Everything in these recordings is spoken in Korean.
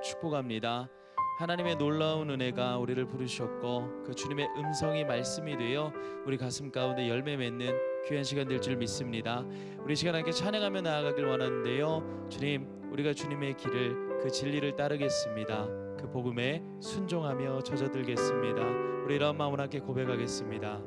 축복합니다. 하나님의 놀라운 은혜가 우리를 부르셨고 그 주님의 음성이 말씀이 되어 우리 가슴 가운데 열매 맺는 귀한 시간 될 줄 믿습니다. 우리 시간 함께 찬양하며 나아가길 원하는데요, 주님, 우리가 주님의 길을, 그 진리를 따르겠습니다. 그 복음에 순종하며 젖어들겠습니다. 우리 이런 마음으로 함께 고백하겠습니다.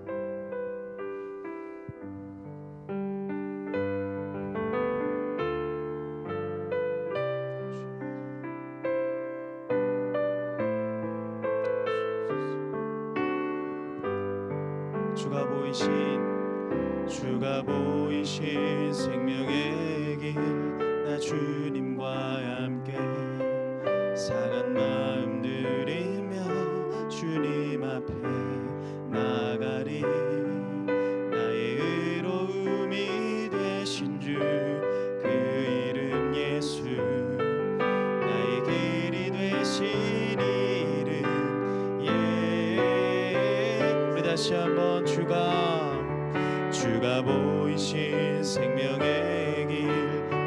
주가 보이신 생명의 길, 나 주님과 함께 상한 마음 들이며 주님 앞에 나가리. 나의 의로움이 되신 주 그 이름 예수, 나의 길이 되신 이름 우리 다시 한번 주가 보이신 생명의 길,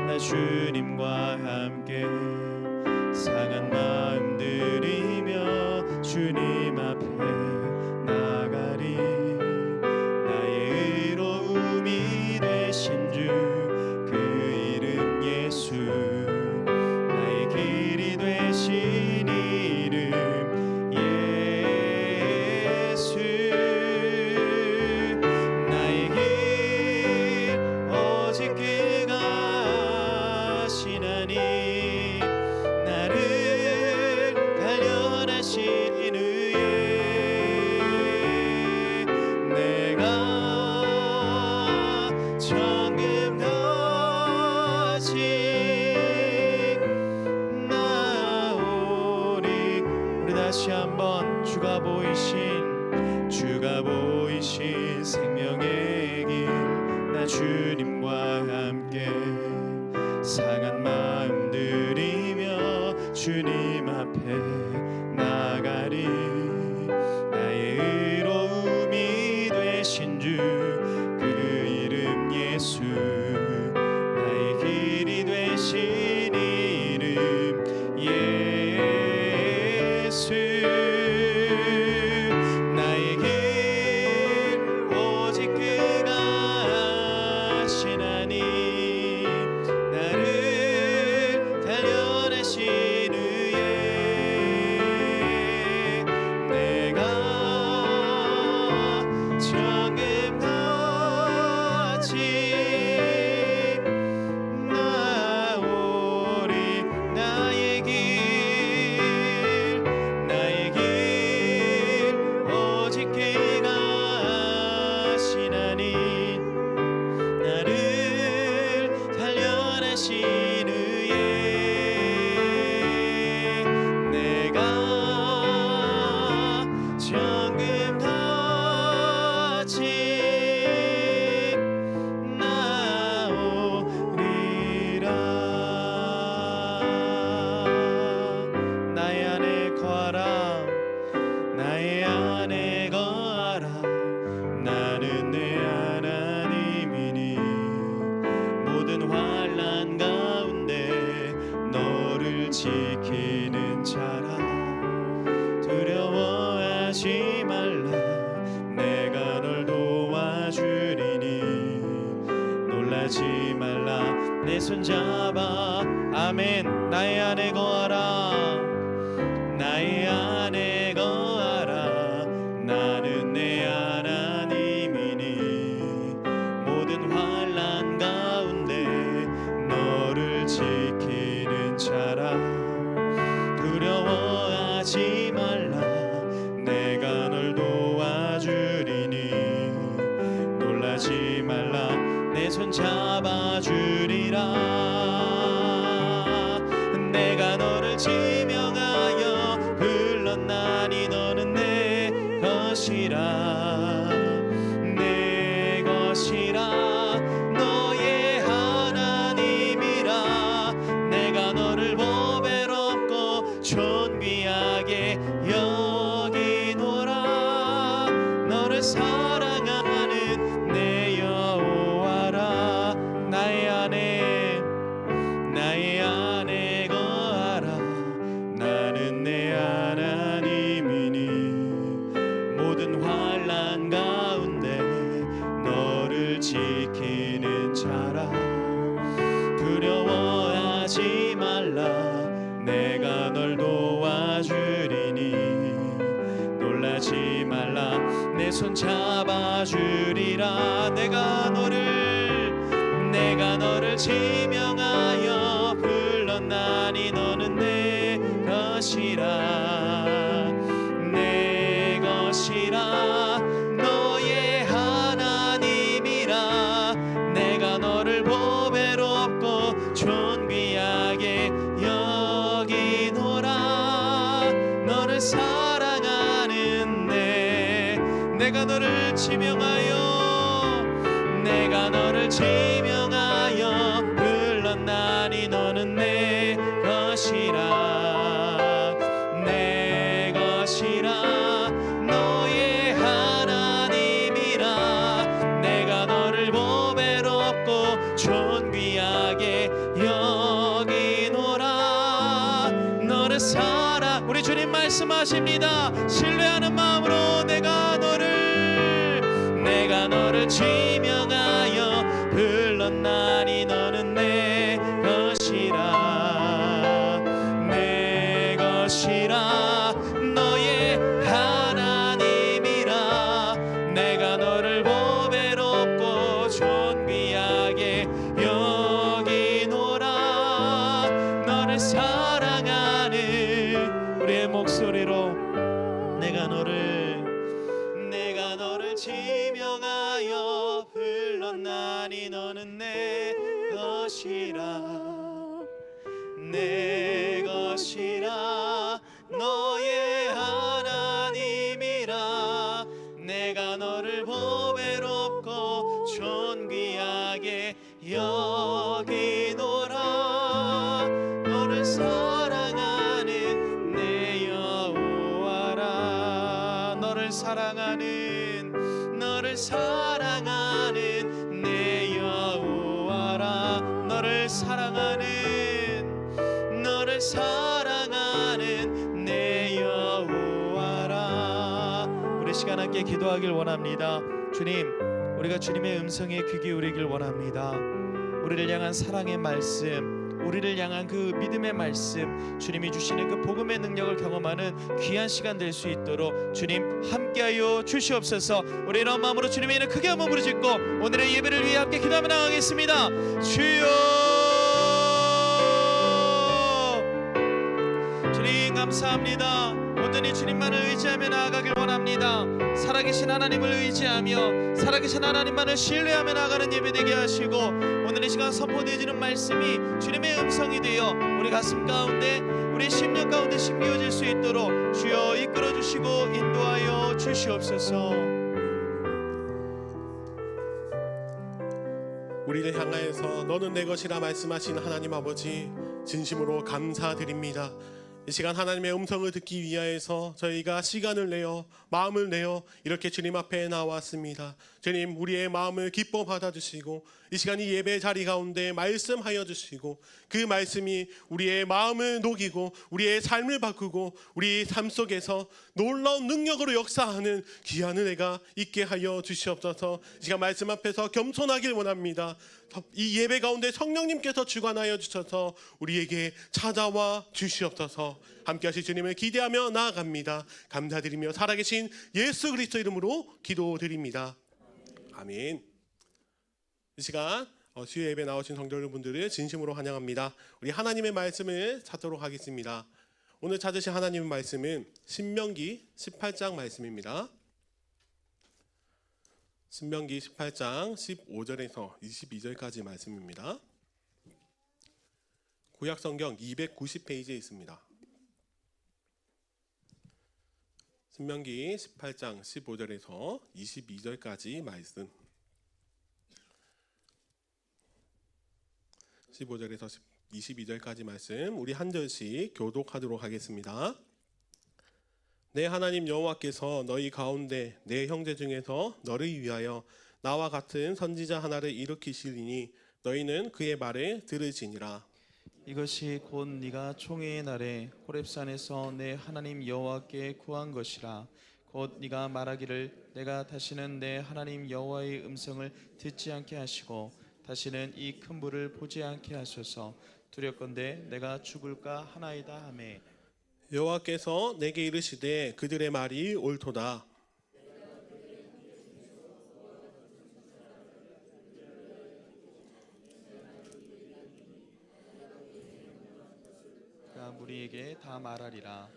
나 주님과 함께 상한 마음 들이며 주님 앞에 나가리. 나의 의로움이 되신 주 그 이름 예수, 나의 길이 되신 이름 예수. 다시 한번 주가 보이신 생명의 길, 나 주님과 함께 상한 마음 들이며 주님 앞에 나가리. 나의 의로움이 되신 주 그 이름 예수, 나의 길이 되신 이름 예수. 나의 길 오직 그가 하시나니, 나를 달려내신 후에 내가 정금같이 나오리. 나의 길 오직 그가 하시나니, 나를 달려내신 후에 내가 정금같이 나오리라. 나의 안에 거하라, 나의 안에 거하라. 나는 내 하나님이니 모든 환난 가운데 너를 지키는 자라. 두려워하지 말라, 내가 널 도와주리니. 놀라지 말라, 내 손 잡아. 아멘. 나의 안에 거하라, 나의 안에 거하라. 나는 내 하나님이니 모든 환난 가운데 너를 지키는 자라. 두려워하지 말라, 내가 널 도와주리니. 놀라지 말라, 내 손 잡아주리라. 내가 너를 지명하여 불렀나니 너는 내 것이라. 내 것이라, 너의 하나님이라. 내가 너를 보배롭고 존귀하게 여기노라. 너를 사랑하는 내 여호와라. 나의 안에 거하라, 널 도와주리니 놀라지 말라 내 손 잡아주리라. 내가 너를 지명하여 불렀나니 너는 내 것이라. 내 것이라 너의 하나님이라. 내가 너를 보배롭고 존귀하게 여기노라. 너를 사랑하는데 내가 너를 지명하여 불렀나니 너는 내 것이라. 내 것이라 너의 하나님이라. 내가 너를 보배롭고 존귀하게 여기노라. 너를 우리 주님 말씀하십니다. 신뢰하는 마음으로 내가 너를 지명하여 불렀나니 너는 내 것이라. 내 것이라 너의 하나님이라. 내가 너를 보배롭고 존귀하게 여기노라. 너를 사랑하는 우리의 목소리로 내가 너를 지명하여 불렀나니 너는 내 것이라. 내 것이라 너의 하나님이라. 내가 너를 보배롭고 존귀하게 여기노라. 너를 사랑하는 내 여호와라. 너를 사랑하는 내 여호와라. 너를 사랑하는 내 여호와라. 우리 시간 함께 기도하길 원합니다. 주님, 우리가 주님의 음성에 귀 기울이길 원합니다. 우리를 향한 사랑의 말씀, 우리를 향한 그 믿음의 말씀, 주님이 주시는 그 복음의 능력을 경험하는 귀한 시간 될 수 있도록 주님 함께하여 주시옵소서. 우리 이런 마음으로 주님의 이름 크게 한번 부르짖고 오늘의 예배를 위해 함께 기도하며 나가겠습니다. 주여, 주님 감사합니다. 온전히 주님만을 의지하며 나아가길 원합니다. 살아계신 하나님을 의지하며 살아계신 하나님만을 신뢰하며 나아가는 예배되게 하시고, 오늘 이 시간 선포되어지는 말씀이 주님의 음성이 되어 우리 가슴 가운데, 우리 심령 가운데 심겨질 수 있도록 주여 이끌어주시고 인도하여 주시옵소서. 우리를 향하여서 너는 내 것이라 말씀하신 하나님 아버지, 진심으로 감사드립니다. 이 시간 하나님의 음성을 듣기 위하여서 저희가 시간을 내어 마음을 내어 이렇게 주님 앞에 나왔습니다. 주님, 우리의 마음을 기뻐 받아주시고 이 시간 이 예배 자리 가운데 말씀하여 주시고 그 말씀이 우리의 마음을 녹이고 우리의 삶을 바꾸고 우리 삶 속에서 놀라운 능력으로 역사하는 귀한 은혜가 있게 하여 주시옵소서. 이 시간 말씀 앞에서 겸손하길 원합니다. 이 예배 가운데 성령님께서 주관하여 주셔서 우리에게 찾아와 주시옵소서. 함께 하실 주님을 기대하며 나아갑니다. 감사드리며 살아계신 예수 그리스도 이름으로 기도드립니다. 아멘. 이 시간 주의 예배 나오신 성도 여러분들을 진심으로 환영합니다. 우리 하나님의 말씀을 찾도록 하겠습니다. 오늘 찾으신 하나님의 말씀은 신명기 18장 말씀입니다. 신명기 18장 15절에서 22절까지 말씀입니다. 구약성경 290페이지에 있습니다. 신명기 18장 15절에서 22절까지 말씀. 15절에서 22절까지 말씀 우리 한 절씩 교독하도록 하겠습니다. 내 하나님 여호와께서 너희 가운데 내 형제 중에서 너를 위하여 나와 같은 선지자 하나를 일으키시리니 너희는 그의 말을 들으시니라. 이것이 곧 네가 총회의 날에 호렙산에서 내 하나님 여호와께 구한 것이라. 곧 네가 말하기를 내가 다시는 내 하나님 여호와의 음성을 듣지 않게 하시고 다시는 이 큰 불을 보지 않게 하소서. 두렵건대 내가 죽을까 하나이다 하매 여호와께서 내게 이르시되 그들의 말이 옳도다. 그가 무리에게 다 말하리라.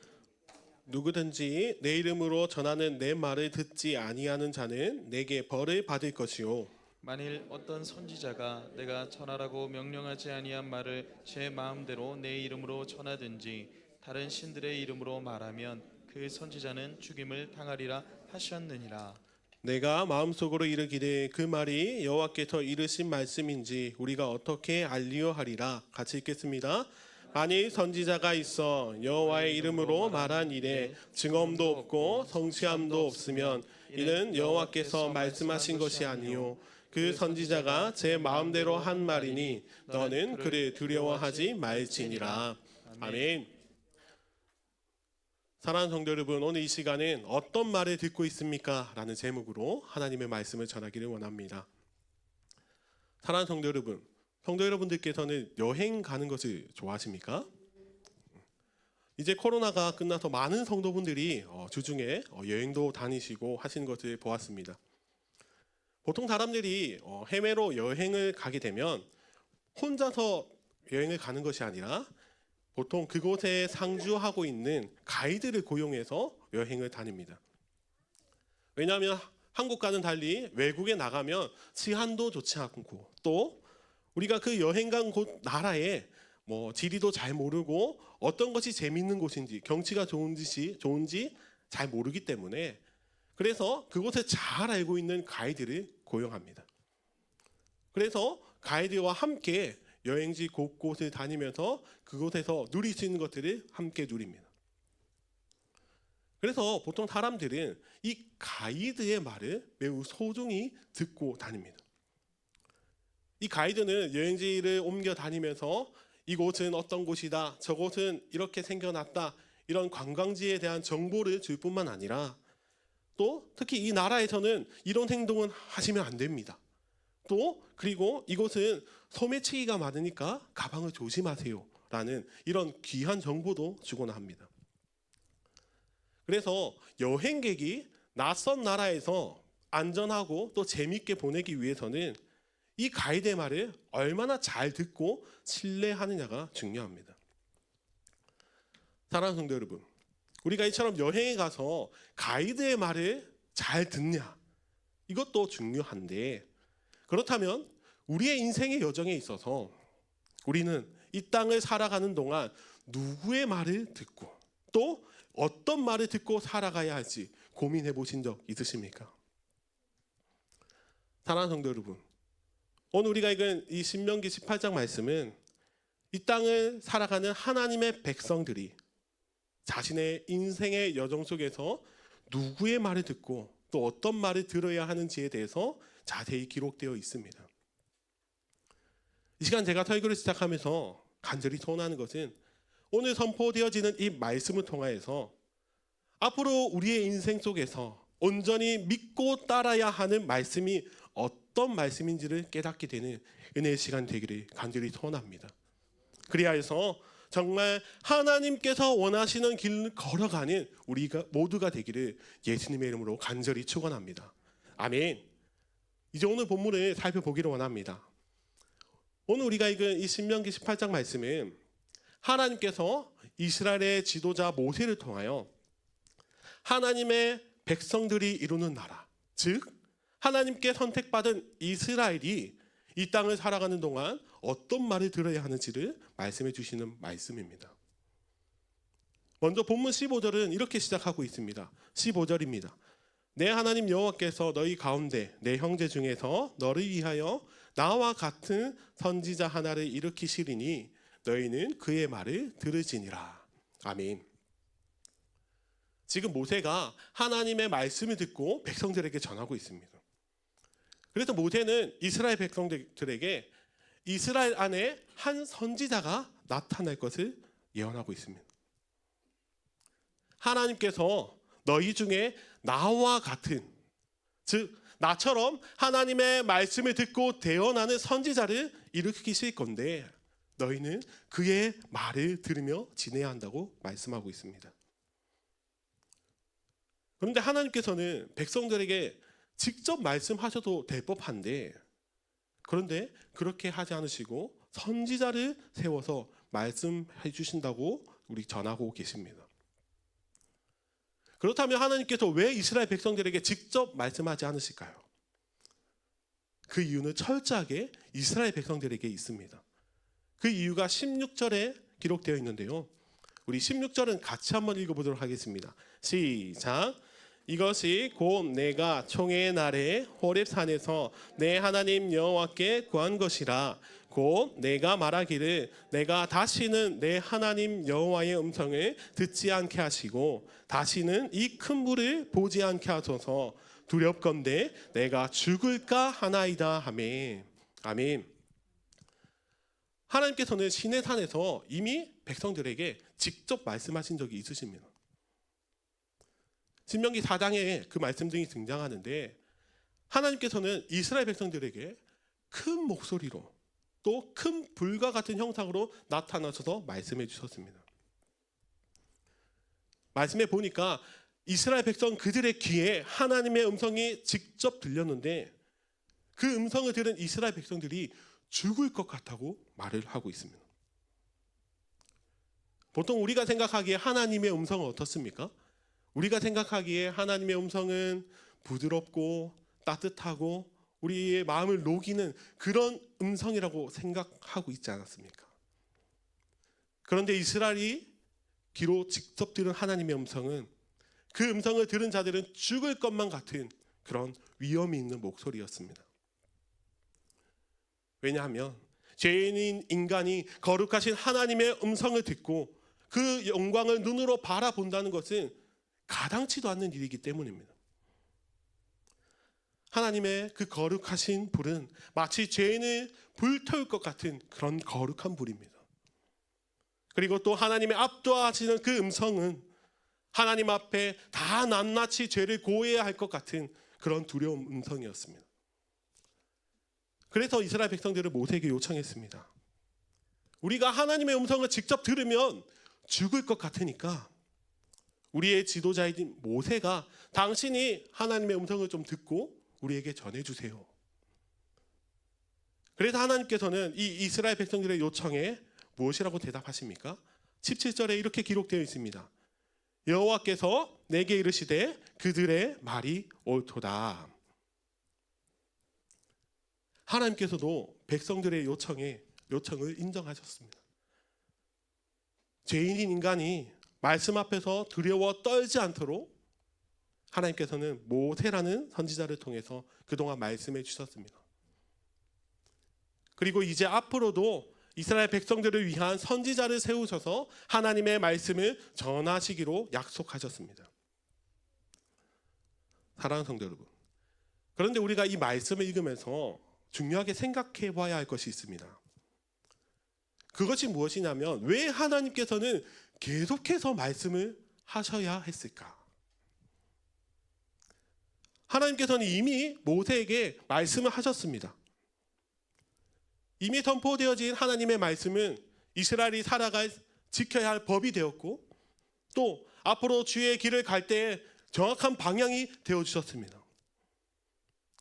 누구든지 내 이름으로 전하는 내 말을 듣지 아니하는 자는 내게 벌을 받을 것이요 만일 어떤 선지자가 내가 전하라고 명령하지 아니한 말을 제 마음대로 내 이름으로 전하든지 다른 신들의 이름으로 말하면 그 선지자는 죽임을 당하리라 하셨느니라. 내가 마음속으로 이르기를 그 말이 여호와께서 이르신 말씀인지 우리가 어떻게 알리려 하리라. 같이 읽겠습니다. 만일 선지자가 있어 여호와의 이름으로 말한 일에 증언도 없고 성취함도 없으면 이는 여호와께서 말씀하신 것이 아니요 그 선지자가 제 마음대로 한 말이니 너는 그를 두려워하지 말지니라. 아멘. 사랑하는 성도 여러분, 오늘 이 시간은 어떤 말을 듣고 있습니까? 라는 제목으로 하나님의 말씀을 전하기를 원합니다. 사랑하는 성도 여러분, 성도 여러분들께서는 여행 가는 것을 좋아하십니까? 이제 코로나가 끝나서 많은 성도분들이 주중에 여행도 다니시고 하신 것을 보았습니다. 보통 사람들이 해외로 여행을 가게 되면 혼자서 여행을 가는 것이 아니라 보통 그곳에 상주하고 있는 가이드를 고용해서 여행을 다닙니다. 왜냐하면 한국과는 달리 외국에 나가면 치안도 좋지 않고 또 우리가 그 여행 간 곳 나라에 지리도 잘 모르고 어떤 것이 재밌는 곳인지 경치가 좋은지 잘 모르기 때문에 그래서 그곳을 잘 알고 있는 가이드를 고용합니다. 그래서 가이드와 함께 여행지 곳곳을 다니면서 그곳에서 누릴 수 있는 것들을 함께 누립니다. 그래서 보통 사람들은 이 가이드의 말을 매우 소중히 듣고 다닙니다. 이 가이드는 여행지를 옮겨 다니면서 이곳은 어떤 곳이다, 저곳은 이렇게 생겨났다, 이런 관광지에 대한 정보를 줄 뿐만 아니라 또 특히 이 나라에서는 이런 행동은 하시면 안 됩니다. 또 그리고 이곳은 소매치기가 많으니까 가방을 조심하세요 라는 이런 귀한 정보도 주곤 합니다. 그래서 여행객이 낯선 나라에서 안전하고 또 재밌게 보내기 위해서는 이 가이드의 말을 얼마나 잘 듣고 신뢰하느냐가 중요합니다. 사랑하는 성도 여러분, 우리가 이처럼 여행에 가서 가이드의 말을 잘 듣냐, 이것도 중요한데 그렇다면 우리의 인생의 여정에 있어서 우리는 이 땅을 살아가는 동안 누구의 말을 듣고 또 어떤 말을 듣고 살아가야 할지 고민해 보신 적 있으십니까? 사랑하는 성도 여러분, 오늘 우리가 읽은 이 신명기 18장 말씀은 이 땅을 살아가는 하나님의 백성들이 자신의 인생의 여정 속에서 누구의 말을 듣고 또 어떤 말을 들어야 하는지에 대해서 자세히 기록되어 있습니다. 이 시간 제가 설교를 시작하면서 간절히 소원하는 것은 오늘 선포되어지는 이 말씀을 통하여서 앞으로 우리의 인생 속에서 온전히 믿고 따라야 하는 말씀이 어떤 말씀인지를 깨닫게 되는 은혜의 시간 되기를 간절히 소원합니다. 그리하여 정말 하나님께서 원하시는 길을 걸어가는 우리가 모두가 되기를 예수님의 이름으로 간절히 축원합니다. 아멘. 이제 오늘 본문을 살펴보기를 원합니다. 오늘 우리가 읽은 이 신명기 18장 말씀은 하나님께서 이스라엘의 지도자 모세를 통하여 하나님의 백성들이 이루는 나라, 즉 하나님께 선택받은 이스라엘이 이 땅을 살아가는 동안 어떤 말을 들어야 하는지를 말씀해 주시는 말씀입니다. 먼저 본문 15절은 이렇게 시작하고 있습니다. 15절입니다. 내 하나님 여호와께서 너희 가운데 내 형제 중에서 너를 위하여 나와 같은 선지자 하나를 일으키시리니 너희는 그의 말을 들으시니라. 아멘. 지금 모세가 하나님의 말씀을 듣고 백성들에게 전하고 있습니다. 그래서 모세는 이스라엘 백성들에게 이스라엘 안에 한 선지자가 나타날 것을 예언하고 있습니다. 하나님께서 너희 중에 나와 같은, 즉 나처럼 하나님의 말씀을 듣고 대언하는 선지자를 일으키실 건데 너희는 그의 말을 들으며 지내야 한다고 말씀하고 있습니다. 그런데 하나님께서는 백성들에게 직접 말씀하셔도 될 법한데, 그런데 그렇게 하지 않으시고 선지자를 세워서 말씀해 주신다고 우리 전하고 계십니다. 그렇다면 하나님께서 왜 이스라엘 백성들에게 직접 말씀하지 않으실까요? 그 이유는 철저하게 이스라엘 백성들에게 있습니다. 그 이유가 16절에 기록되어 있는데요. 우리 16절은 같이 한번 읽어보도록 하겠습니다. 시작. 이것이 곧 내가 총회의 날에 호렙산에서 내 하나님 여호와께 구한 것이라. 곧 내가 말하기를 내가 다시는 내 하나님 여호와의 음성을 듣지 않게 하시고 다시는 이 큰 물을 보지 않게 하소서. 두렵건대 내가 죽을까 하나이다 하매. 아멘. 하나님께서는 시내산에서 이미 백성들에게 직접 말씀하신 적이 있으십니다. 신명기 4장에 그 말씀 등이 등장하는데, 하나님께서는 이스라엘 백성들에게 큰 목소리로 또 큰 불과 같은 형상으로 나타나셔서 말씀해 주셨습니다. 말씀해 보니까 이스라엘 백성 그들의 귀에 하나님의 음성이 직접 들렸는데, 그 음성을 들은 이스라엘 백성들이 죽을 것 같다고 말을 하고 있습니다. 보통 우리가 생각하기에 하나님의 음성은 어떻습니까? 우리가 생각하기에 하나님의 음성은 부드럽고 따뜻하고 우리의 마음을 녹이는 그런 음성이라고 생각하고 있지 않았습니까? 그런데 이스라엘이 귀로 직접 들은 하나님의 음성은, 그 음성을 들은 자들은 죽을 것만 같은 그런 위험이 있는 목소리였습니다. 왜냐하면 죄인인 인간이 거룩하신 하나님의 음성을 듣고 그 영광을 눈으로 바라본다는 것은 가당치도 않는 일이기 때문입니다. 하나님의 그 거룩하신 불은 마치 죄인을 불태울 것 같은 그런 거룩한 불입니다. 그리고 또 하나님의 압도하시는 그 음성은 하나님 앞에 다 낱낱이 죄를 고해야 할 것 같은 그런 두려운 음성이었습니다. 그래서 이스라엘 백성들을 모세에게 요청했습니다. 우리가 하나님의 음성을 직접 들으면 죽을 것 같으니까 우리의 지도자인 모세가 당신이 하나님의 음성을 좀 듣고 우리에게 전해주세요. 그래서 하나님께서는 이 이스라엘 백성들의 요청에 무엇이라고 대답하십니까? 17절에 이렇게 기록되어 있습니다. 여호와께서 내게 이르시되 그들의 말이 옳도다. 하나님께서도 백성들의 요청을 인정하셨습니다. 죄인인 인간이 말씀 앞에서 두려워 떨지 않도록 하나님께서는 모세라는 선지자를 통해서 그동안 말씀해 주셨습니다. 그리고 이제 앞으로도 이스라엘 백성들을 위한 선지자를 세우셔서 하나님의 말씀을 전하시기로 약속하셨습니다. 사랑하는 성도 여러분, 그런데 우리가 이 말씀을 읽으면서 중요하게 생각해 봐야 할 것이 있습니다. 그것이 무엇이냐면, 왜 하나님께서는 계속해서 말씀을 하셔야 했을까? 하나님께서는 이미 모세에게 말씀을 하셨습니다. 이미 선포되어진 하나님의 말씀은 이스라엘이 살아갈 지켜야 할 법이 되었고, 또 앞으로 주의 길을 갈 때 정확한 방향이 되어주셨습니다.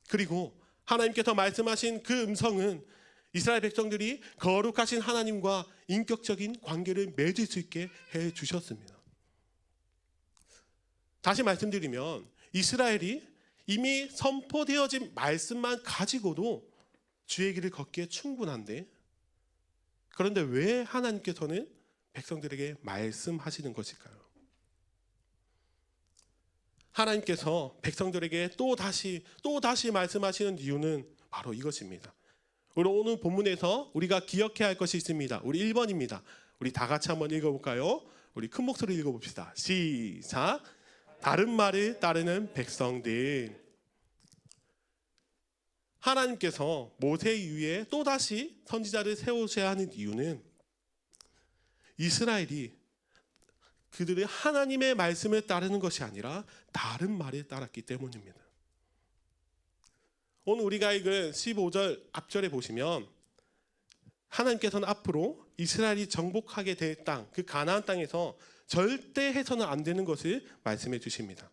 그리고 하나님께서 말씀하신 그 음성은 이스라엘 백성들이 거룩하신 하나님과 인격적인 관계를 맺을 수 있게 해주셨습니다. 다시 말씀드리면 이스라엘이 이미 선포되어진 말씀만 가지고도 주의 길을 걷기에 충분한데, 그런데 왜 하나님께서는 백성들에게 말씀하시는 것일까요? 하나님께서 백성들에게 또 다시 말씀하시는 이유는 바로 이것입니다. 우리 오늘 본문에서 우리가 기억해야 할 것이 있습니다. 우리 1번입니다. 우리 다 같이 한번 읽어볼까요? 우리 큰 목소리로 읽어봅시다. 시작. 다른 말을 따르는 백성들. 하나님께서 모세 이후에 또다시 선지자를 세우셔야 하는 이유는 이스라엘이 그들의 하나님의 말씀을 따르는 것이 아니라 다른 말을 따랐기 때문입니다. 오늘 우리가 읽은 15절 앞절에 보시면 하나님께서는 앞으로 이스라엘이 정복하게 될 땅, 그 가나안 땅에서 절대 해서는 안 되는 것을 말씀해 주십니다.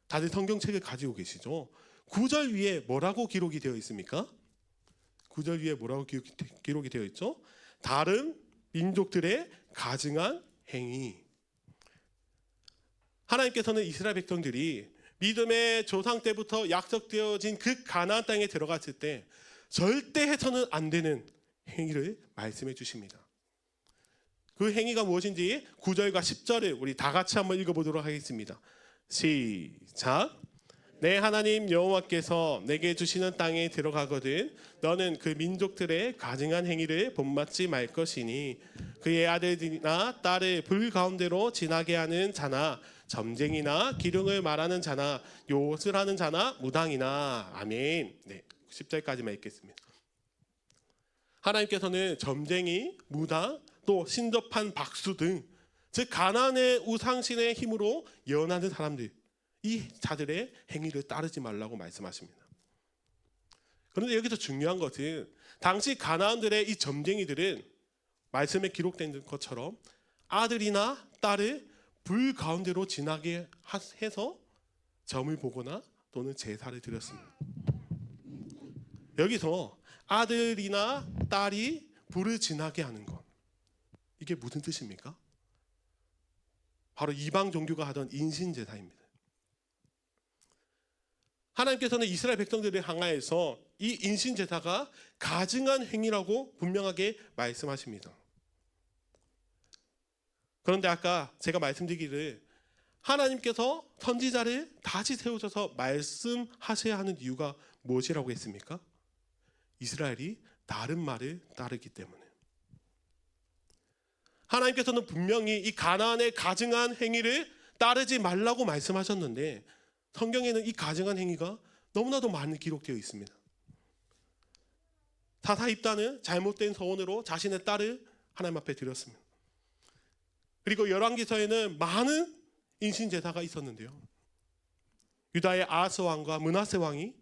다들 성경책을 가지고 계시죠? 9절 위에 뭐라고 기록이 되어 있습니까? 9절 위에 뭐라고 기록이 되어 있죠? 다른 민족들의 가증한 행위. 하나님께서는 이스라엘 백성들이 믿음의 조상 때부터 약속되어진 그 가나안 땅에 들어갔을 때 절대 해서는 안 되는 행위를 말씀해 주십니다. 그 행위가 무엇인지 9절과 10절을 우리 다 같이 한번 읽어보도록 하겠습니다. 시작. 내 하나님 여호와께서 내게 주시는 땅에 들어가거든 너는 그 민족들의 가증한 행위를 본받지 말 것이니 그의 아들이나 딸을 불 가운데로 지나게 하는 자나 점쟁이나 기륭을 말하는 자나 요옷을 하는 자나 무당이나. 아멘. 네, 10절까지만 읽겠습니다. 하나님께서는 점쟁이, 무당, 또 신접한 박수 등 즉 가나안의 우상신의 힘으로 예언하는 사람들, 이 자들의 행위를 따르지 말라고 말씀하십니다. 그런데 여기서 중요한 것은 당시 가나안들의 이 점쟁이들은 말씀에 기록된 것처럼 아들이나 딸을 불 가운데로 지나게 해서 점을 보거나 또는 제사를 드렸습니다. 여기서 아들이나 딸이 불을 지나게 하는 것, 이게 무슨 뜻입니까? 바로 이방 종교가 하던 인신제사입니다. 하나님께서는 이스라엘 백성들을 향하여서 이 인신제사가 가증한 행위라고 분명하게 말씀하십니다. 그런데 아까 제가 말씀드리기를 하나님께서 선지자를 다시 세우셔서 말씀하셔야 하는 이유가 무엇이라고 했습니까? 이스라엘이 다른 말을 따르기 때문에. 하나님께서는 분명히 이 가나안의 가증한 행위를 따르지 말라고 말씀하셨는데 성경에는 이 가증한 행위가 너무나도 많이 기록되어 있습니다. 사사 입다는 잘못된 서원으로 자신의 딸을 하나님 앞에 드렸습니다. 그리고 열왕기서에는 많은 인신제사가 있었는데요. 유다의 아하스 왕과 므낫세 왕이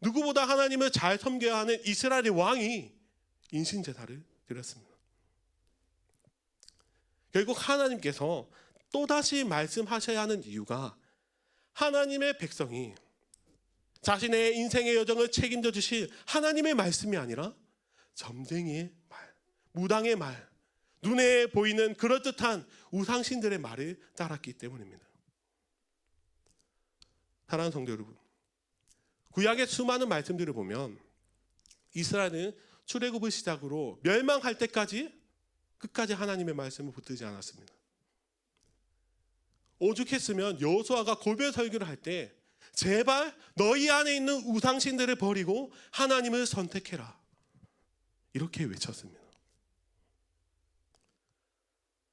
누구보다 하나님을 잘 섬겨야 하는 이스라엘의 왕이 인신제사를 드렸습니다. 결국 하나님께서 또다시 말씀하셔야 하는 이유가 하나님의 백성이 자신의 인생의 여정을 책임져 주실 하나님의 말씀이 아니라 점쟁이의 말, 무당의 말, 눈에 보이는 그럴듯한 우상신들의 말을 따랐기 때문입니다. 사랑하는 성도 여러분, 구약의 수많은 말씀들을 보면 이스라엘은 출애굽을 시작으로 멸망할 때까지 끝까지 하나님의 말씀을 붙들지 않았습니다. 오죽했으면 여호수아가 고별 설교를 할 때 제발 너희 안에 있는 우상신들을 버리고 하나님을 선택해라, 이렇게 외쳤습니다.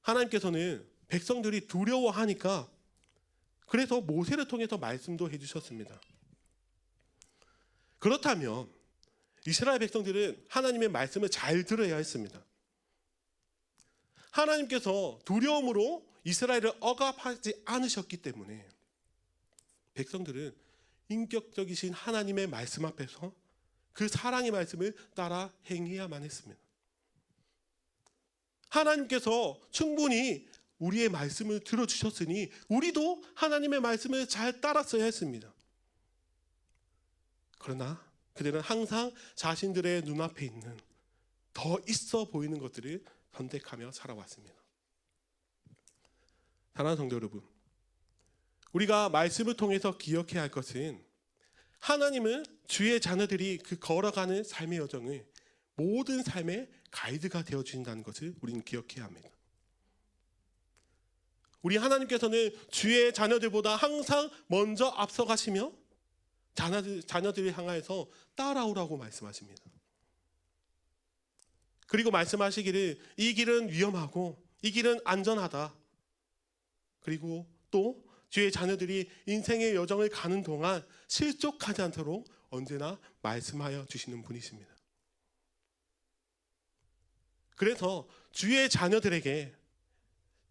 하나님께서는 백성들이 두려워하니까 그래서 모세를 통해서 말씀도 해주셨습니다. 그렇다면 이스라엘 백성들은 하나님의 말씀을 잘 들어야 했습니다. 하나님께서 두려움으로 이스라엘을 억압하지 않으셨기 때문에 백성들은 인격적이신 하나님의 말씀 앞에서 그 사랑의 말씀을 따라 행해야만 했습니다. 하나님께서 충분히 우리의 말씀을 들어주셨으니 우리도 하나님의 말씀을 잘 따랐어야 했습니다. 그러나 그들은 항상 자신들의 눈앞에 있는 더 있어 보이는 것들을 선택하며 살아왔습니다. 사랑하는 성도 여러분, 우리가 말씀을 통해서 기억해야 할 것은 하나님은 주의 자녀들이 그 걸어가는 삶의 여정을 모든 삶의 가이드가 되어주신다는 것을 우리는 기억해야 합니다. 우리 하나님께서는 주의 자녀들보다 항상 먼저 앞서가시며 자녀들을 향하여서 따라오라고 말씀하십니다. 그리고 말씀하시기를 이 길은 위험하고 이 길은 안전하다. 그리고 또 주의 자녀들이 인생의 여정을 가는 동안 실족하지 않도록 언제나 말씀하여 주시는 분이십니다. 그래서 주의 자녀들이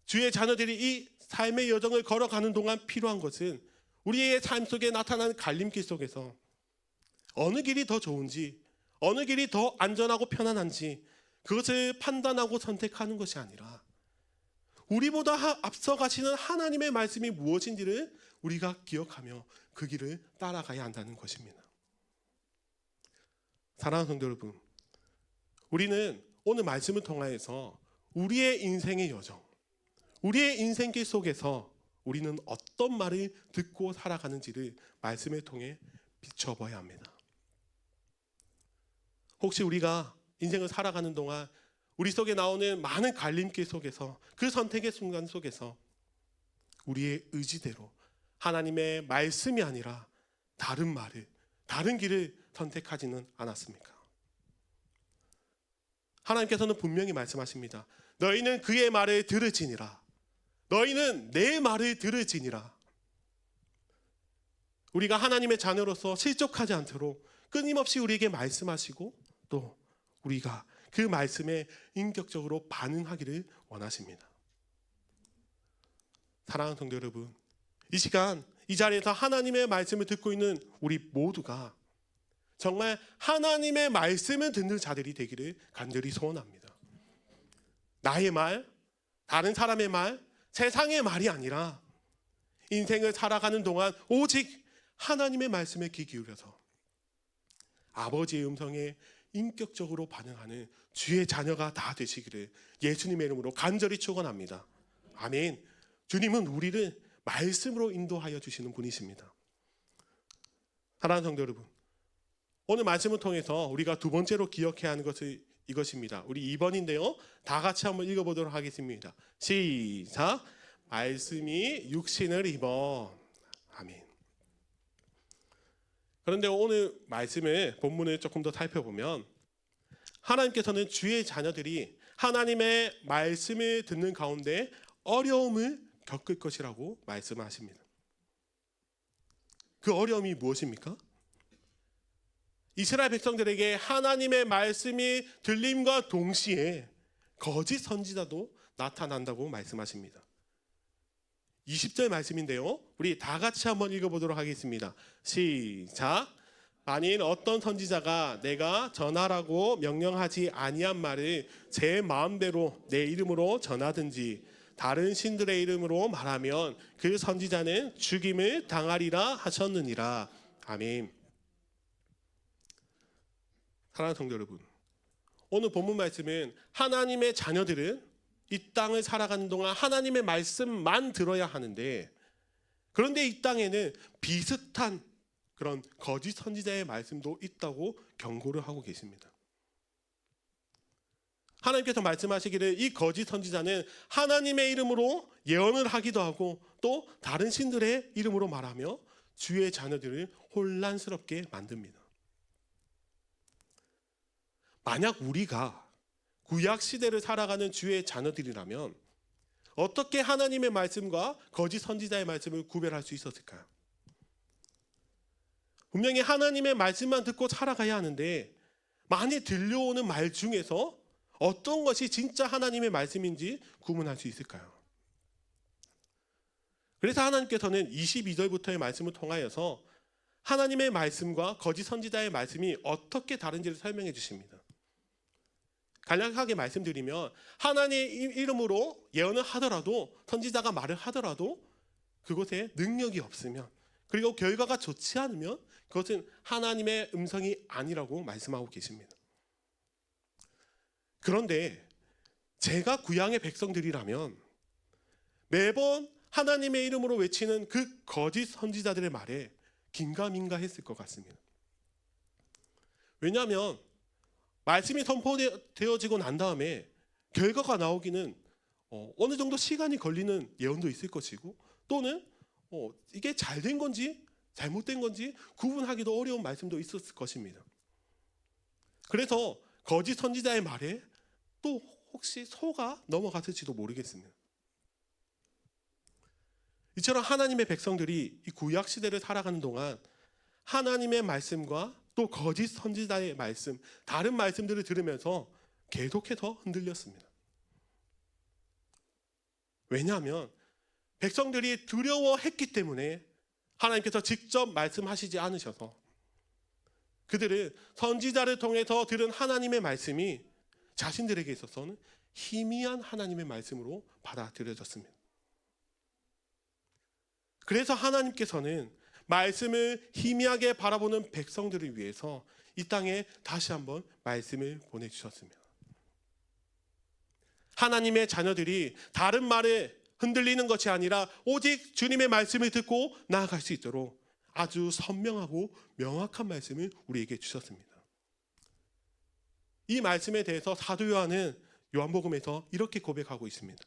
이 삶의 여정을 걸어가는 동안 필요한 것은 우리의 삶 속에 나타나는 갈림길 속에서 어느 길이 더 좋은지, 어느 길이 더 안전하고 편안한지 그것을 판단하고 선택하는 것이 아니라 우리보다 앞서 가시는 하나님의 말씀이 무엇인지를 우리가 기억하며 그 길을 따라가야 한다는 것입니다. 사랑하는 성도 여러분, 우리는 오늘 말씀을 통하여서 우리의 인생의 여정, 우리의 인생길 속에서 우리는 어떤 말을 듣고 살아가는지를 말씀을 통해 비춰봐야 합니다. 혹시 우리가 인생을 살아가는 동안 우리 속에 나오는 많은 갈림길 속에서 그 선택의 순간 속에서 우리의 의지대로 하나님의 말씀이 아니라 다른 말을, 다른 길을 선택하지는 않았습니까? 하나님께서는 분명히 말씀하십니다. 너희는 그의 말을 들을지니라. 너희는 내 말을 들을지니라. 우리가 하나님의 자녀로서 실족하지 않도록 끊임없이 우리에게 말씀하시고 또 우리가 그 말씀에 인격적으로 반응하기를 원하십니다. 사랑하는 성도 여러분, 이 시간 이 자리에서 하나님의 말씀을 듣고 있는 우리 모두가 정말 하나님의 말씀을 듣는 자들이 되기를 간절히 소원합니다. 나의 말, 다른 사람의 말, 세상의 말이 아니라 인생을 살아가는 동안 오직 하나님의 말씀에 귀 기울여서 아버지의 음성에 인격적으로 반응하는 주의 자녀가 다 되시기를 예수님의 이름으로 간절히 축원합니다. 아멘. 주님은 우리를 말씀으로 인도하여 주시는 분이십니다. 사랑하는 성도 여러분, 오늘 말씀을 통해서 우리가 두 번째로 기억해야 하는 것은 이것입니다. 우리 2번인데요. 다 같이 한번 읽어보도록 하겠습니다. 시작. 말씀이 육신을 입어. 아멘. 그런데 오늘 말씀의 본문을 조금 더 살펴보면 하나님께서는 주의 자녀들이 하나님의 말씀을 듣는 가운데 어려움을 겪을 것이라고 말씀하십니다. 그 어려움이 무엇입니까? 이스라엘 백성들에게 하나님의 말씀이 들림과 동시에 거짓 선지자도 나타난다고 말씀하십니다. 20절 말씀인데요. 우리 다 같이 한번 읽어보도록 하겠습니다. 시작. 만일 어떤 선지자가 내가 전하라고 명령하지 아니한 말을 제 마음대로 내 이름으로 전하든지 다른 신들의 이름으로 말하면 그 선지자는 죽임을 당하리라 하셨느니라. 아멘. 사랑하는 성도 여러분, 오늘 본문 말씀은 하나님의 자녀들은 이 땅을 살아가는 동안 하나님의 말씀만 들어야 하는데, 그런데 이 땅에는 비슷한 그런 거짓 선지자의 말씀도 있다고 경고를 하고 계십니다. 하나님께서 말씀하시기를 이 거짓 선지자는 하나님의 이름으로 예언을 하기도 하고 또 다른 신들의 이름으로 말하며 주의 자녀들을 혼란스럽게 만듭니다. 만약 우리가 구약 시대를 살아가는 주의 자녀들이라면 어떻게 하나님의 말씀과 거짓 선지자의 말씀을 구별할 수 있었을까요? 분명히 하나님의 말씀만 듣고 살아가야 하는데 많이 들려오는 말 중에서 어떤 것이 진짜 하나님의 말씀인지 구분할 수 있을까요? 그래서 하나님께서는 22절부터의 말씀을 통하여서 하나님의 말씀과 거짓 선지자의 말씀이 어떻게 다른지를 설명해 주십니다. 간략하게 말씀드리면 하나님의 이름으로 예언을 하더라도 선지자가 말을 하더라도 그것에 능력이 없으면 그리고 결과가 좋지 않으면 그것은 하나님의 음성이 아니라고 말씀하고 계십니다. 그런데 제가 구약의 백성들이라면 매번 하나님의 이름으로 외치는 그 거짓 선지자들의 말에 긴가민가 했을 것 같습니다. 왜냐하면 말씀이 선포되어지고 난 다음에 결과가 나오기는 어느 정도 시간이 걸리는 예언도 있을 것이고 또는 이게 잘된 건지 잘못된 건지 구분하기도 어려운 말씀도 있었을 것입니다. 그래서 거짓 선지자의 말에 또 혹시 속아 넘어갔을지도 모르겠습니다. 이처럼 하나님의 백성들이 이 구약 시대를 살아가는 동안 하나님의 말씀과 또 거짓 선지자의 말씀, 다른 말씀들을 들으면서 계속해서 흔들렸습니다. 왜냐하면 백성들이 두려워했기 때문에 하나님께서 직접 말씀하시지 않으셔서 그들은 선지자를 통해서 들은 하나님의 말씀이 자신들에게 있어서는 희미한 하나님의 말씀으로 받아들여졌습니다. 그래서 하나님께서는 말씀을 희미하게 바라보는 백성들을 위해서 이 땅에 다시 한번 말씀을 보내주셨습니다. 하나님의 자녀들이 다른 말에 흔들리는 것이 아니라 오직 주님의 말씀을 듣고 나아갈 수 있도록 아주 선명하고 명확한 말씀을 우리에게 주셨습니다. 이 말씀에 대해서 사도 요한은 요한복음에서 이렇게 고백하고 있습니다.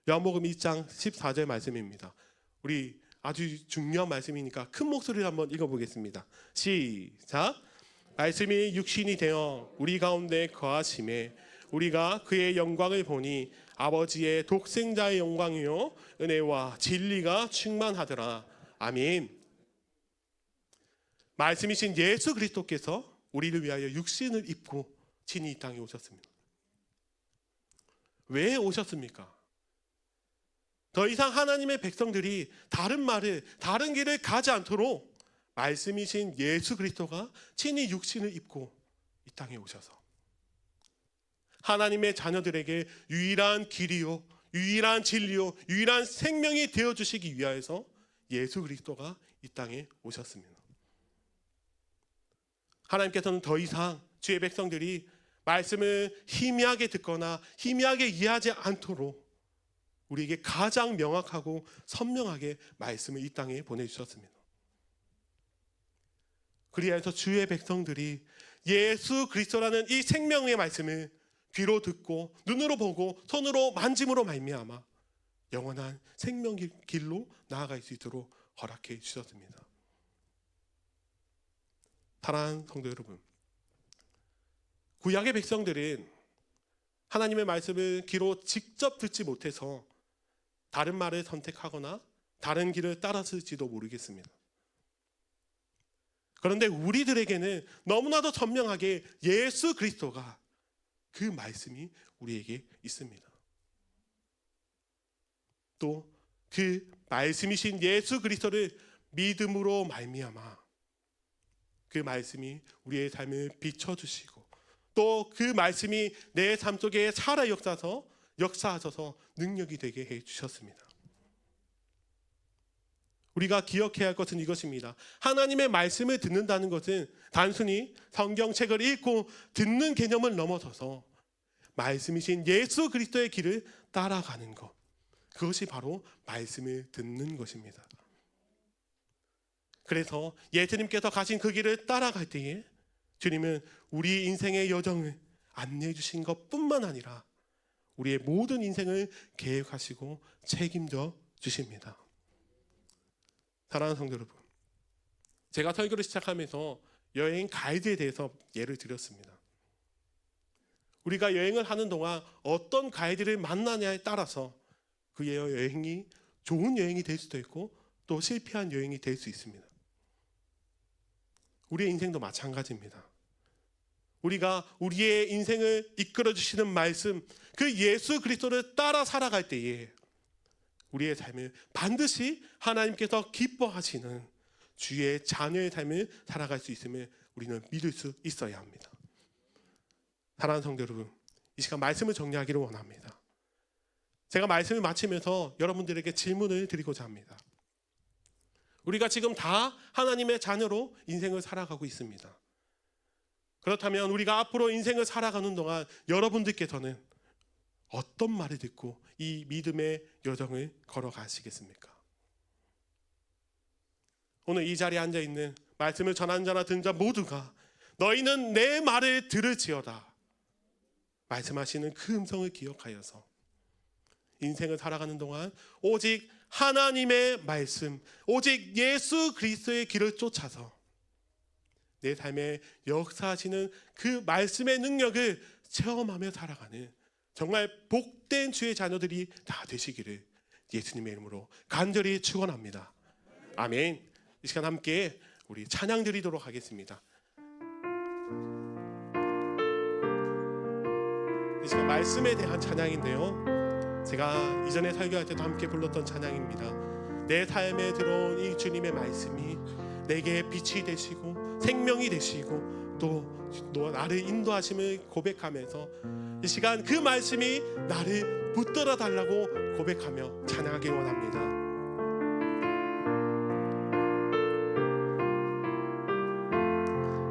요한복음 2장 14절 말씀입니다. 우리 아주 중요한 말씀이니까 큰 목소리로 한번 읽어보겠습니다. 시작. 말씀이 육신이 되어 우리 가운데 거하심에 우리가 그의 영광을 보니 아버지의 독생자의 영광이요 은혜와 진리가 충만하더라. 아멘. 말씀이신 예수 그리스도께서 우리를 위하여 육신을 입고 친히 이 땅에 오셨습니다. 왜 오셨습니까? 더 이상 하나님의 백성들이 다른 길을 가지 않도록 말씀이신 예수 그리스도가 친히 육신을 입고 이 땅에 오셔서 하나님의 자녀들에게 유일한 길이요, 유일한 진리요, 유일한 생명이 되어주시기 위하여서 예수 그리스도가 이 땅에 오셨습니다. 하나님께서는 더 이상 주의 백성들이 말씀을 희미하게 듣거나 희미하게 이해하지 않도록 우리에게 가장 명확하고 선명하게 말씀을 이 땅에 보내주셨습니다. 그리하여서 주의 백성들이 예수 그리스도라는 이 생명의 말씀을 귀로 듣고 눈으로 보고 손으로 만짐으로 말미암아 영원한 생명 길로 나아갈 수 있도록 허락해 주셨습니다. 사랑하는 성도 여러분, 구약의 백성들은 하나님의 말씀을 귀로 직접 듣지 못해서 다른 말을 선택하거나 다른 길을 따랐을지도 모르겠습니다. 그런데 우리들에게는 너무나도 선명하게 예수 그리스도가 그 말씀이 우리에게 있습니다. 또 그 말씀이신 예수 그리스도를 믿음으로 말미암아 그 말씀이 우리의 삶을 비춰주시고 또 그 말씀이 내 삶 속에 살아 역사하셔서 능력이 되게 해주셨습니다. 우리가 기억해야 할 것은 이것입니다. 하나님의 말씀을 듣는다는 것은 단순히 성경책을 읽고 듣는 개념을 넘어서서 말씀이신 예수 그리스도의 길을 따라가는 것, 그것이 바로 말씀을 듣는 것입니다. 그래서 예수님께서 가신 그 길을 따라갈 때에 주님은 우리 인생의 여정을 안내해 주신 것뿐만 아니라 우리의 모든 인생을 계획하시고 책임져 주십니다. 사랑하는 성도 여러분, 제가 설교를 시작하면서 여행 가이드에 대해서 예를 들었습니다. 우리가 여행을 하는 동안 어떤 가이드를 만나냐에 따라서 그 여행이 좋은 여행이 될 수도 있고 또 실패한 여행이 될 수 있습니다. 우리의 인생도 마찬가지입니다. 우리가 우리의 인생을 이끌어 주시는 말씀, 그 예수 그리스도를 따라 살아갈 때에 우리의 삶을 반드시 하나님께서 기뻐하시는 주의 자녀의 삶을 살아갈 수 있음을 우리는 믿을 수 있어야 합니다. 사랑하는 성도 여러분, 이 시간 말씀을 정리하기를 원합니다. 제가 말씀을 마치면서 여러분들에게 질문을 드리고자 합니다. 우리가 지금 다 하나님의 자녀로 인생을 살아가고 있습니다. 그렇다면 우리가 앞으로 인생을 살아가는 동안 여러분들께서는 어떤 말을 듣고 이 믿음의 여정을 걸어가시겠습니까? 오늘 이 자리에 앉아있는 말씀을 전한 자나 듣는 자 모두가 너희는 내 말을 들을지어다 말씀하시는 그 음성을 기억하여서 인생을 살아가는 동안 오직 하나님의 말씀, 오직 예수 그리스도의 길을 쫓아서 내 삶에 역사하시는 그 말씀의 능력을 체험하며 살아가는 정말 복된 주의 자녀들이 다 되시기를 예수님의 이름으로 간절히 축원합니다. 아멘. 이 시간 함께 우리 찬양 드리도록 하겠습니다. 이 시간 말씀에 대한 찬양인데요, 제가 이전에 설교할 때도 함께 불렀던 찬양입니다. 내 삶에 들어온 이 주님의 말씀이 내게 빛이 되시고 생명이 되시고 또 나를 인도하심을 고백하면서 이 시간 그 말씀이 나를 붙들어 달라고 고백하며 찬양하기 원합니다.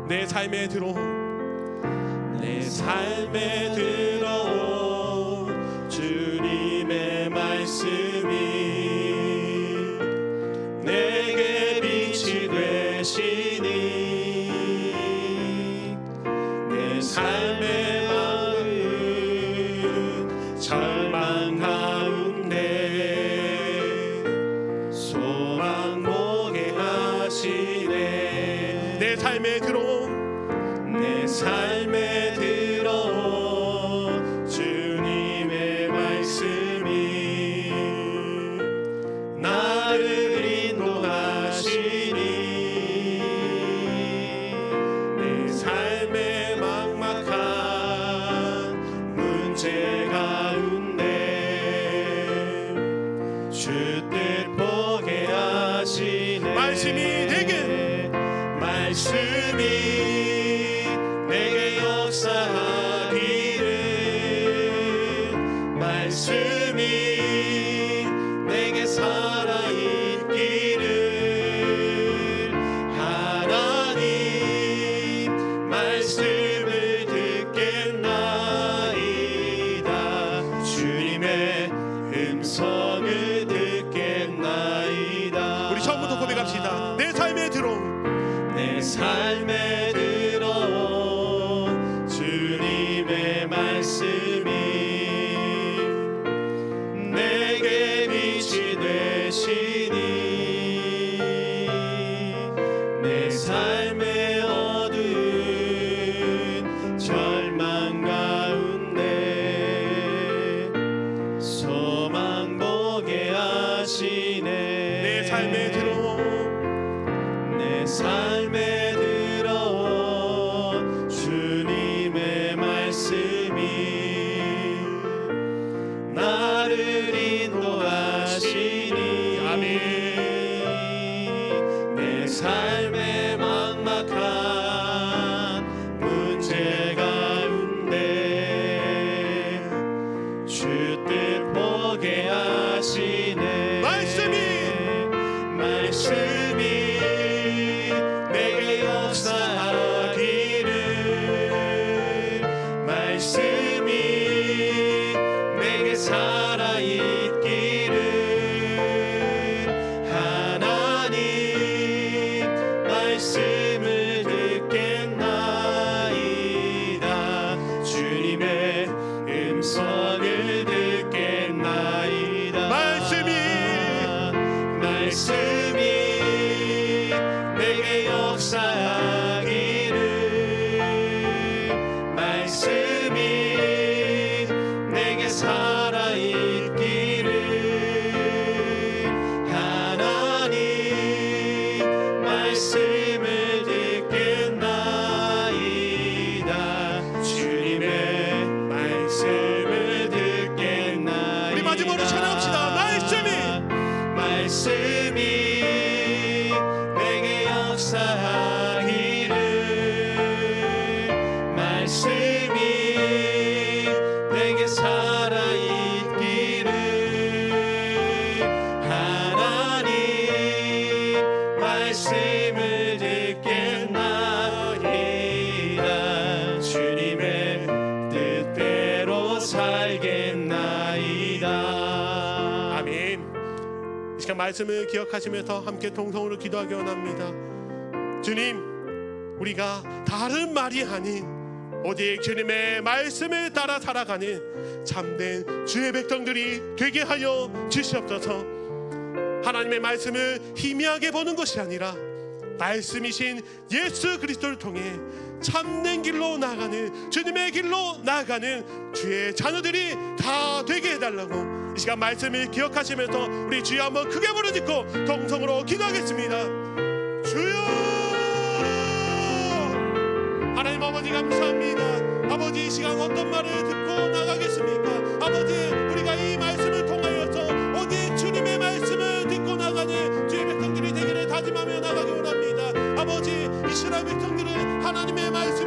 내 삶에 들어온 내 삶에 들어온 주님의 말씀이 내게 빛이 되시니 내 삶의 마음 절망 가운데 소망 보게 하시네. 내 삶에 들어온 내 삶에 들어온 주님의 말씀이 나를 인도하시니 내 삶의 막막한 문제 가운데 주 뜻 보게 하시네. 말씀이 내게 역사하기를 말씀이 내게 살아있기를 하나님 말씀을 듣겠나이다. 주님의 음성을 듣겠나이다. 우리 처음부터 고백합시다. 내 삶에 들어온 내 삶에 들어온 주님의 말씀이 내게 빛이 되시니 내 삶의 어두운 절망 가운데 소망 보게 하시네. 내 삶에 들어온 내 삶에 들어온 주님의 말씀이 나를 인도하시니 아멘. 내 삶의 막막한 문제 가운데 주 뜻 보게 하시네. 말씀이 내게 역사하기를 말씀이 내게 살아있기를 하나님 말씀을 듣겠나이다. 주님의 음성을 듣겠나이다. 말씀이 내게 역사하기를 말씀이 내게 살아있기를 하나님 말씀을 듣겠나이다. 주님의 말씀을 듣겠나이다. 우리 마지막으로 찬양합시다. 말씀이 내게 역사하기를 말씀이 내게 살아있기를 하나님 말씀을 듣겠나이다. 주님의 뜻대로 살겠나이다. 아멘. 이 시간 말씀을 기억하시면서 함께 통성으로 기도하기 원합니다. 주님, 우리가 다른 말이 아닌 오직 주님의 말씀을 따라 살아가는 참된 주의 백성들이 되게 하여 주시옵소서. 하나님의 말씀을 희미하게 보는 것이 아니라 말씀이신 예수 그리스도를 통해 참된 길로 나아가는 주님의 길로 나아가는 주의 자녀들이 다 되게 해달라고 이 시간 말씀을 기억하시면서 우리 주여 한번 크게 부르짖고 동성으로 기도하겠습니다. 주여, 하나님 아버지 감사합니다. 아버지, 이 시간 어떤 말을 듣고 나가겠습니까? 아버지, 우리가 이 말씀을 통하여서 오직 주님의 말씀을 듣고 나가는 주의 백성들이 되기를 다짐하며 나가기 원합니다. 아버지, 이스라엘 백성들은 하나님의 말씀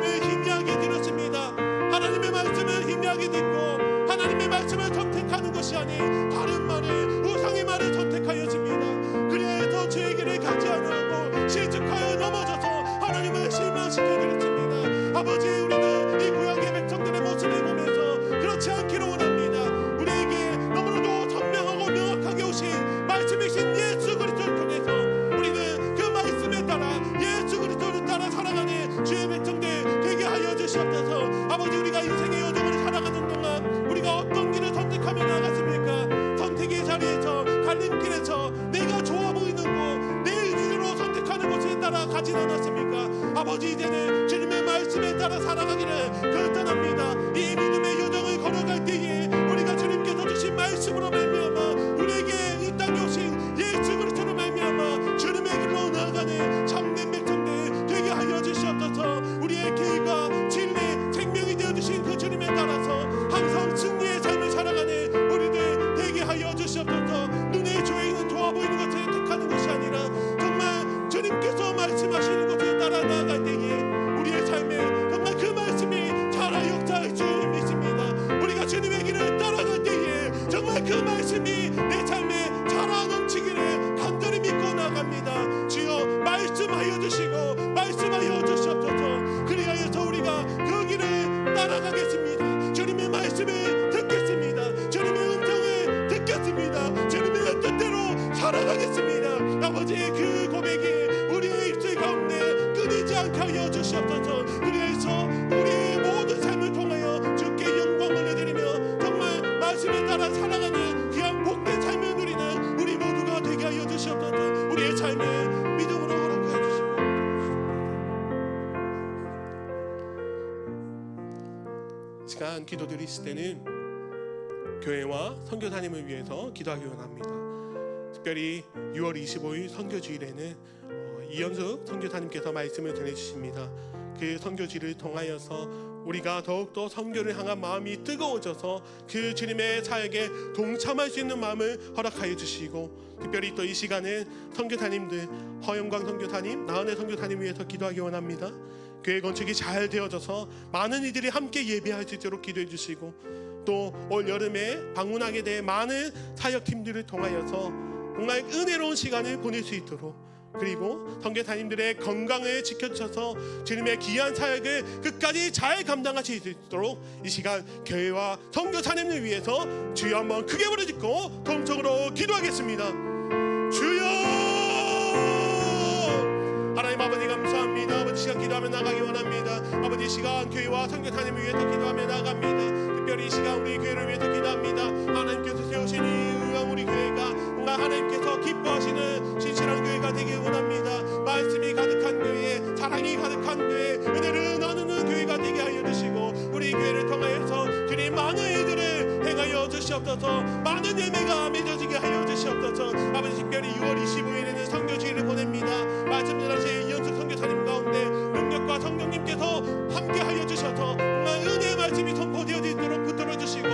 하진 않았습니까? 아버지, 이제는 주님의 말씀에 따라 살아가기를 결단합니다. 이 믿음의 여정을 걸어갈 때에 우리가 주님께서 주신 말씀으로 말미암아 우리에게 이 땅에 오신 예수 그리스도로 말미암아 주님의 길로 나아가는 참된 백성들 되게 하여 주시옵소서. 우리의 길과 진리 생명이 되어주신 그 주님에 따라서 항상 승리의 삶을 살아가는 우리들 되게 하여 주시옵소서. 눈에 좋아 보이는 것을 택하는 것이 아니라 정말 주님께서 말씀하시는 것을 따라 나아갈 때에 우리의 삶에 정말 그 말씀이 살아 역사할 줄 믿습니다. 우리가 주님의 길을 따라갈 때에 정말 그 말씀이 내 삶에 살아 넘치기를 간절히 믿고 나갑니다. 주여 말씀하여 주시고 말씀하여 주시옵소서. 그리하여서 우리가 그 길을 따라가겠습니다. 주님의 말씀을 듣겠습니다. 주님의 음성을 듣겠습니다. 주님의 뜻대로 살아가겠습니다. 아버지의 그 고백이 우리의 입술 가운데 끊이지 않게 하여 주시옵소서. 그래서 우리의 모든 삶을 통하여 주께 영광을 드리며 정말 말씀에 따라 살아가는 귀한 복된 삶을 누리는 우리 모두가 되게 하여 주시옵소서. 우리의 삶을 믿음으로 허락하여 주시고 시간 기도드릴 때는 교회와 선교사님을 위해서 기도하기 원합니다. 특별히 6월 25일 선교주일에는 이현숙 선교사님께서 말씀을 전해주십니다. 그 선교주일을 통하여서 우리가 더욱더 선교를 향한 마음이 뜨거워져서 그 주님의 사역에 동참할 수 있는 마음을 허락하여 주시고, 특별히 또 이 시간은 선교사님들 허영광 선교사님, 나은혜 선교사님 위해서 기도하기 원합니다. 교회 건축이 잘 되어져서 많은 이들이 함께 예배할 수 있도록 기도해 주시고, 또 올 여름에 방문하게 될 많은 사역팀들을 통하여서 정말 은혜로운 시간을 보낼 수 있도록, 그리고 선교사님들의 건강을 지켜주셔서 주님의 귀한 사역을 끝까지 잘 감당하실 수 있도록 이 시간 교회와 선교사님을 위해서 주여 한번 크게 부르짖고 통성으로 기도하겠습니다. 주여! 하나님 아버지 감사합니다. 아버지 시간 기도하며 나가기 원합니다. 아버지 시간 교회와 선교사님을 위해서 기도하며 나갑니다. 특별히 이 시간 우리 교회를 위해서 기도합니다. 하나님께서 세우신 이 의왕 우리 교회가 정말 하나님께서 기뻐하시는 진실한 교회가 되길 원합니다. 말씀이 가득한 교회, 사랑이 가득한 교회, 은혜를 나누는 교회가 되게 하여 주시고, 우리 교회를 통하여서 주님 많은 일들을 행하여 주시옵소서. 많은 예배가 맺어지게 하여 주시옵소서. 아버지 특별히 6월 25일에는 선교주일을 보냅니다. 말씀 전하신 이현숙 선교사님 가운데 능력과 성령님께서 함께 하여 주셔서 정말 은혜의 말씀이 선포되어 있도록 붙들어 주시고,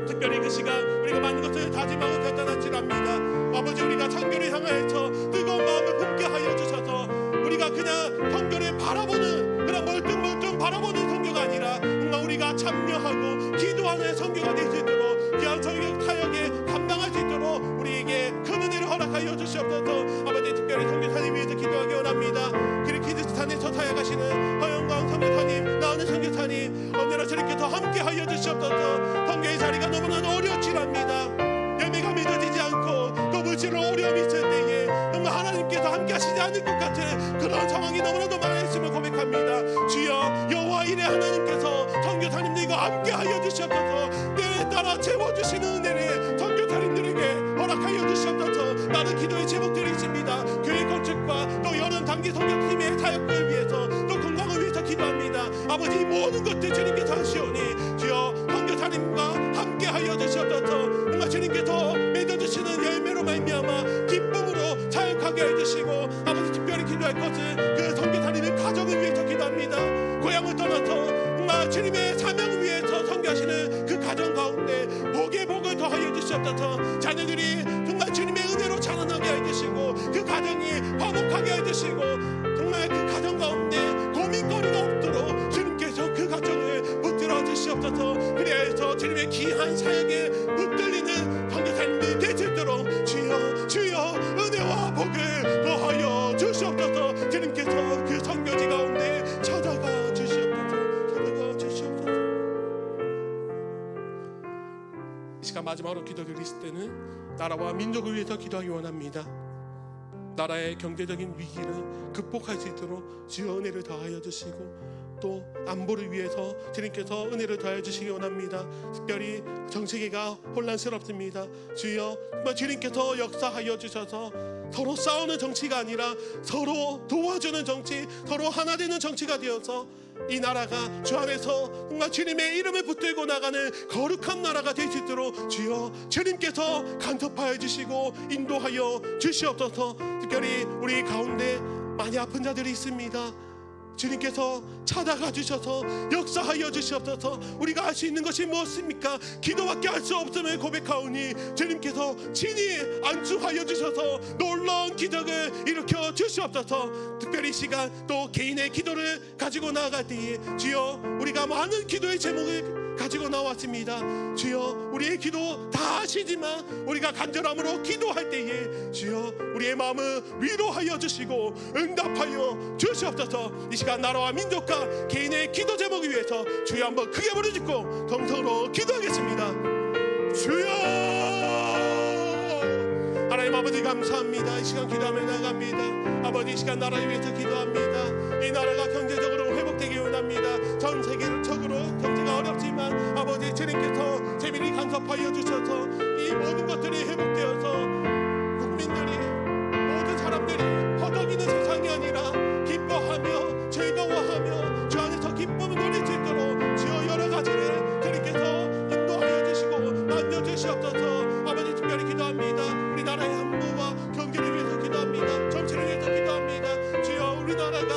특별히 그 시간 우리가 많은 것을 다짐하고 결단할지랍니다. 아버지 우리가 선교를 향하여서 뜨거운 마음을 품게 하여 주셔서 우리가 그냥 선교를 바라보는 그런 멀뚱멀뚱 바라보는 선교가 아니라 정말 우리가 참여하고 기도하는 선교가 될 수 있도록 귀한 선교 사역에 감당할 수 있도록 우리에게 큰 은혜를 허락하여 주시옵소서. 아버지 특별히 선교사님 위해서 기도하기 원합니다. 키르기스탄에서 사역하시는 허영광 선교사님, 나은혜 선교사님, 언제나 주님께서 함께 하여 주시옵소서. 선교의 자리가 너무나도 어려울지랍니다. 예배가 믿어지지 않고 또 물질로 어려움이 있을 때에 정말 하나님께서 함께 하시지 않을 것 같은 그런 상황이 너무나도 많았음을 고백합니다. 주여, 여호와 이레 하나님께서 선교사님들과 함께 하여 주시옵소서. 때에 따라 채워주시는 은혜를 선교사님들에게 허락하여 주시옵소서. 많은 기도의 제목들이 있습니다. 교회 건축과 또 여름 단기 선교팀의 사역을 위해서 또 건강을 위해서 기도합니다. 아버지 모든 것들 주님께서 하시오니 주여 선교사님과 함께 하여 주시옵소서. 정말 주님께서 맺어주시는 열매로 말미암아 기쁨으로 사역하게 해주시고, 아버지 특별히 기도할 것은 그 선교사님의 가정을 위해서 기도합니다. 고향을 떠나서 정말 주님의 사명을 위해서 선교하시는 그 가정 가운데 복의 복을 더하여 주시옵소서. 자녀들이 정말 주님의 은혜로 자라나게 해주시고, 그 가정이 화목하게 해주시고, 정말 그 가정 가운데 고민거리가 없도록 주님께서 그 가정을 붙들어 주시옵소서. 그래서 주님의 귀한 사역에 붙들리는 선교사님들이 될 수 있도록 주여, 주여 은혜와 복을 더하여 주시옵소서. 주님께서 그 선교지 가운데 찾아가 주시옵소서. 찾아가 주시옵소서. 이 시간 마지막으로 기도드릴 때는 나라와 민족을 위해서 기도하기 원합니다. 나라의 경제적인 위기를 극복할 수 있도록 주여 은혜를 더하여 주시고, 또 안보를 위해서 주님께서 은혜를 더해 주시기 원합니다. 특별히 정치계가 혼란스럽습니다. 주여 정말 주님께서 역사하여 주셔서 서로 싸우는 정치가 아니라 서로 도와주는 정치, 서로 하나 되는 정치가 되어서 이 나라가 주 안에서 정말 주님의 이름을 붙들고 나가는 거룩한 나라가 될 수 있도록 주여 주님께서 간섭하여 주시고 인도하여 주시옵소서. 특별히 우리 가운데 많이 아픈 자들이 있습니다. 주님께서 찾아가 주셔서 역사하여 주시옵소서. 우리가 할 수 있는 것이 무엇입니까? 기도밖에 할 수 없음을 고백하오니 주님께서 친히 안수하여 주셔서 놀라운 기적을 일으켜 주시옵소서. 특별히 이 시간 또 개인의 기도를 가지고 나아갈 때에 주여 우리가 많은 기도의 제목을 가지고 나왔습니다. 주여 우리의 기도 다 아시지만 우리가 간절함으로 기도할 때에 주여 우리의 마음을 위로하여 주시고 응답하여 주시옵소서. 이 시간 나라와 민족과 개인의 기도 제목을 위해서 주여 한번 크게 부르짖고 정성으로 기도하겠습니다. 주여 하나님 아버지 감사합니다. 이 시간 기도하며 나갑니다. 아버지 이 시간 나라를 위해서 기도합니다. 이 나라가 경제적으로 회복되기 원합니다. 전 세계적으로 경제가 어렵지만 아버지 주님께서 재미를 간섭하여 주셔서 이 모든 것들이 회복되어서 국민들이 모든 사람들이 허덕이는 세상이 아니라 기뻐하며 즐거워하며 주 안에서 기쁨을 누릴 수 있도록 주여 여러 가지를 주님께서 인도하여 주시고 만져주시옵소서. 아버지 특별히 기도합니다. 우리나라의 안보와 경제를 위해서 기도합니다. 정치를 위해서 기도합니다. 주여 우리나라가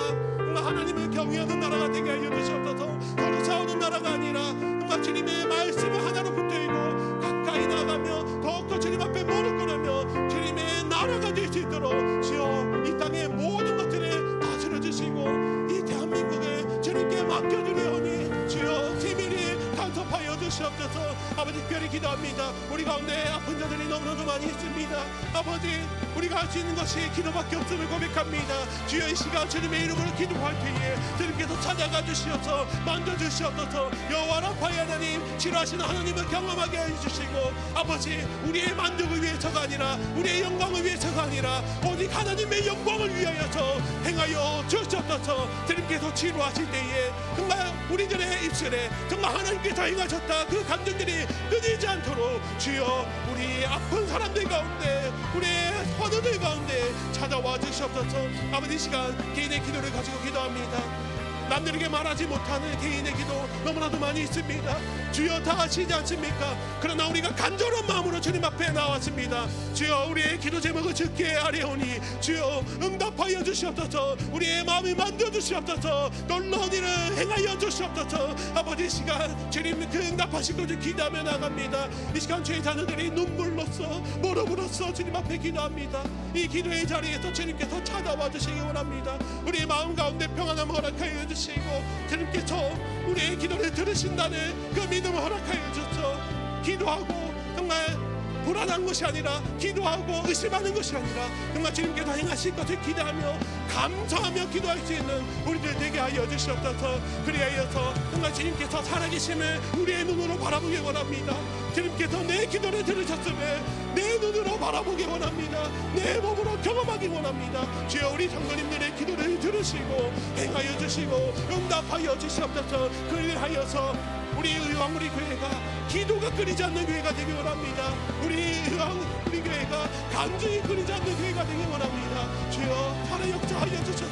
하나님을 경외하는 나라가 되게 하여 주시옵소서. 서로 싸우는 나라가 아니라 정말 주님의 말씀을 하나로 붙들고 가까이 나가며 더욱더 주님 앞에 무릎 꿇으며 주님의 나라가 될 수 있도록 주여 이 땅의 모든 것들을 다스려 주시고 이 대한민국을 주님께 맡겨주려니 주여 세밀히 간섭하여 주시옵소서. 아버지 특별히 기도합니다. 우리 가운데 아픈 자들이 너무나도 많이 있습니다. 아버지 우리가 할 수 있는 것이 기도밖에 없음을 고백합니다. 주여 이 시간 주님의 이름으로 기도할 때에 주님께서 찾아가 주시어서 만져주시옵소서. 여호와 라파의 하나님 치료하시는 하나님을 경험하게 해주시고 아버지 우리의 만족을 위해서가 아니라 우리의 영광을 위해서가 아니라 오직 하나님의 영광을 위하여서 행하여 주시옵소서. 주님께서 치료하실 때에 정말 우리들의 입술에 정말 하나님께서 행하셨다 그 감정들이 끊이지 않도록 주여 우리 아픈 사람들 가운데 우리의 환우들 가운데 찾아와 주시옵소서. 아버지 이 시간 개인의 기도를 가지고 기도합니다. 남들에게 말하지 못하는 개인의 기도 너무나도 많이 있습니다. 주여 다 아시지 않습니까? 그러나 우리가 간절한 마음으로 주님 앞에 나왔습니다. 주여 우리의 기도 제목을 듣게 하려오니 주여 응답하여 주시옵소서. 우리의 마음을 만져주시옵소서. 놀라운 일을 행하여 주시옵소서. 아버지 이 시간 주님 그 응답하신 것을 기도하며 나갑니다. 이 시간 저희 자녀들이 눈물로써 무릎으로써 주님 앞에 기도합니다. 이 기도의 자리에서 주님께서 찾아와 주시기 원합니다. 우리의 마음 가운데 평안함을 허락하여 주시고 주님께서 우리의 기도를 들으신다는 그 믿음을 허락하여 주셔서 기도하고 정말 불안한 것이 아니라 기도하고 의심하는 것이 아니라 정말 주님께서 행하실 것을 기대하며 감사하며 기도할 수 있는 우리들 되게 하여 주시옵소서. 그리하여서 정말 주님께서 살아계심을 우리의 눈으로 바라보기 원합니다. 주님께서 내 기도를 들으셨음에 내 눈으로 바라보기 원합니다. 내 몸으로 경험하기 원합니다. 주여 우리 장로님들의 기도를 들으시고 행하여 주시고 응답하여 주시옵소서. 그리하여서 우리 의왕 우리 교회가 기도가 끊이지 않는 교회가 되기 원합니다. 우리 의왕 우리 교회가 간증이 끊이지 않는 교회가 되기 원합니다. 주여 살아 역사하여 주셔서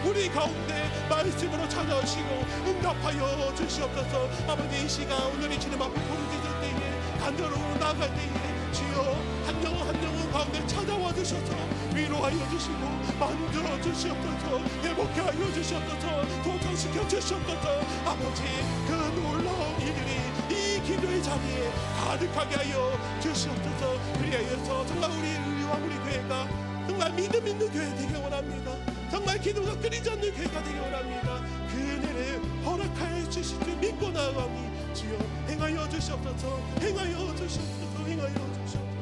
우리 가운데 말씀으로 찾아오시고 응답하여 주시옵소서. 아버지 이 시간 오늘이 주님 앞에 부르짖을 때에 간절로 나갈 때에 주여 한 영혼 가운데 찾아와 주셔서 위로하여 주시고 만들어 주시옵소서. 회복해 하여 주시옵소서. 도전시켜 주시옵소서. 아버지 그 놀라운 일들이 이 기도의 자리에 가득하게 하여 주시옵소서. 그리하여서 정말 우리 의왕 우리 교회가 정말 믿음 있는 교회 되기 원합니다. 정말 기도가 끊이지 않는 교회가 되기 원합니다. 그 은혜를 허락하여 주실 줄 믿고 나아가니 주여 행하여 주시옵소서. 행하여 주시옵소서. 행하여 주시옵소서.